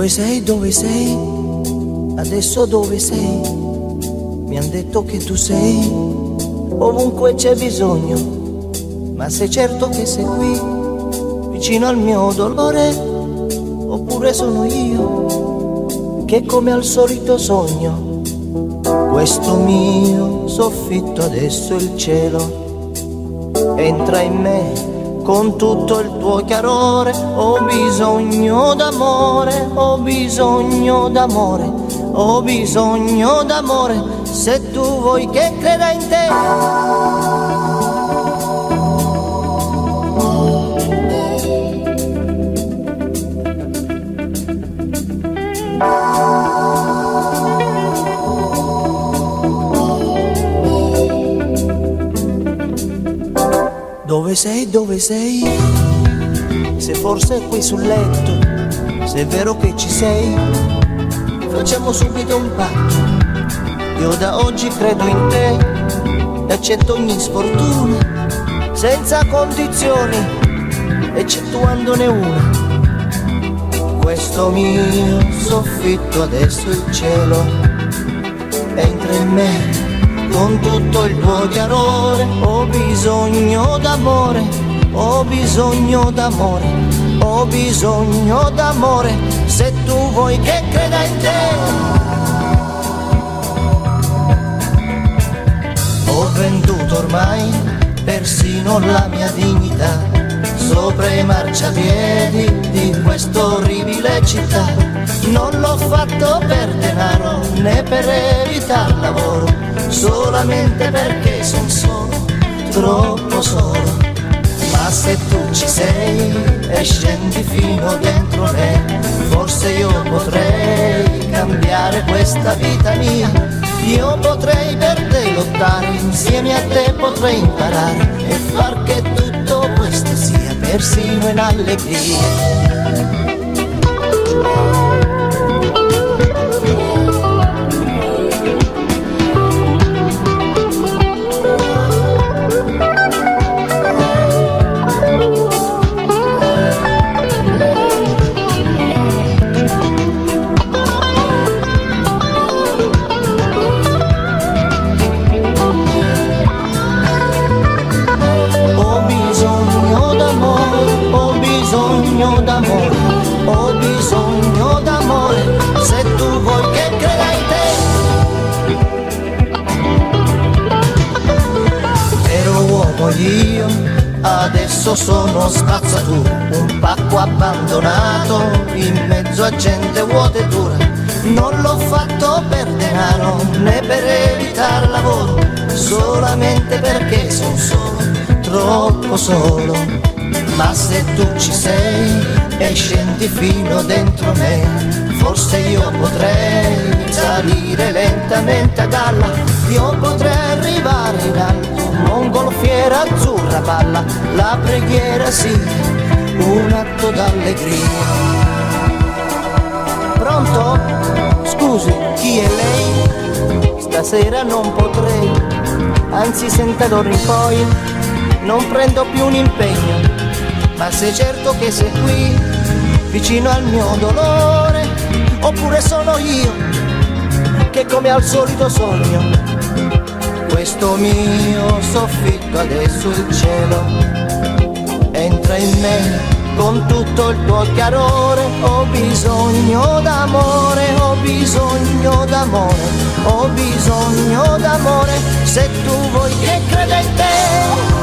Dove sei, dove sei? Adesso dove sei? Mi han detto che tu sei ovunque c'è bisogno, ma sei certo che sei qui, vicino al mio dolore? Oppure sono io che come al solito sogno? Questo mio soffitto adesso è il cielo, entra in me con tutto il tuo chiarore. Ho bisogno d'amore, ho bisogno d'amore, ho bisogno d'amore, se tu vuoi che creda in te. Dove sei, dove sei? Se forse è qui sul letto, se è vero che ci sei, facciamo subito un patto. Io da oggi credo in te e accetto ogni sfortuna, senza condizioni, eccettuandone una. Questo mio soffitto adesso è il cielo, entra in me con tutto il tuo chiarore. Ho bisogno d'amore, ho bisogno d'amore, ho bisogno d'amore, se tu vuoi che creda in te. Ho venduto ormai persino la mia dignità sopra i marciapiedi di questa orribile città. Non l'ho fatto per denaro né per evitar lavoro, solamente perché son solo, troppo solo. Ma se tu ci sei e scendi fino dentro me, forse io potrei cambiare questa vita mia. Io potrei per te lottare, insieme a te potrei imparare e far che tutto questo sia persino in allegria. Ho bisogno d'amore, se tu vuoi che creda in te. Ero uomo io, adesso sono spazzatura, un pacco abbandonato in mezzo a gente vuota e dura. Non l'ho fatto per denaro né per evitare lavoro, solamente perché son solo, troppo solo. Ma se tu ci sei e scendi fino dentro me, forse io potrei salire lentamente a galla. Io potrei arrivare in alto, mongolfiera azzurra palla, la preghiera sì, un atto d'allegria. Pronto? Scusi, chi è lei? Stasera non potrei, anzi senta d'ora in poi non prendo più un impegno. Ma sei certo che sei qui, vicino al mio dolore? Oppure sono io che come al solito sogno? Questo mio soffitto adesso è il cielo, entra in me con tutto il tuo chiarore. Ho bisogno d'amore, ho bisogno d'amore, ho bisogno d'amore, se tu vuoi che creda in te.